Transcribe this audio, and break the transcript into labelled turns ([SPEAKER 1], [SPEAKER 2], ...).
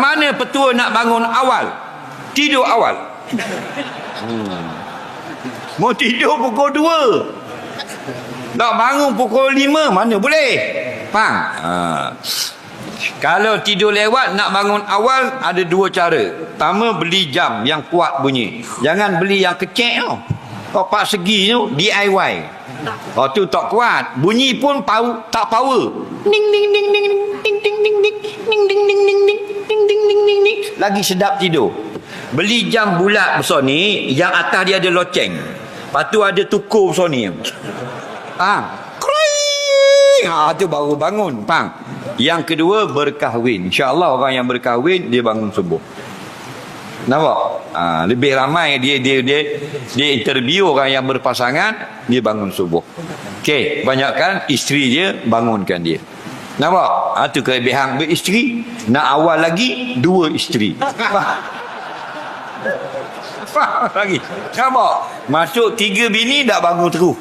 [SPEAKER 1] Mana petua nak bangun awal? Tidur awal. Mau tidur pukul 2, nak bangun pukul 5, mana boleh? Faham? Kalau tidur lewat nak bangun awal, ada 2 cara. Pertama, beli jam yang kuat bunyi. Jangan beli yang kecil tau. Kau 4 segi tu DIY. Oh tu tak kuat. Bunyi pun tak power. Ding ding ding ding ding ding ding ding ding ding ding ding ding ding ding ding ding. Lagi sedap tidur. Beli jam bulat besar ni, yang atas dia ada loceng. Lepas tu ada tukur besar ni. Kring. Tu baru bangun. Faham? Yang kedua, berkahwin. InsyaAllah orang yang berkahwin, dia bangun subuh. Nampak? Lebih ramai dia interview orang yang berpasangan, dia bangun subuh. Okey, banyakkan isteri dia bangunkan dia. Nampak? Tu kelebihan beristeri. Nak awal lagi 2 isteri. Faham lagi? Nampak? Masuk 3 bini dah bangun terus.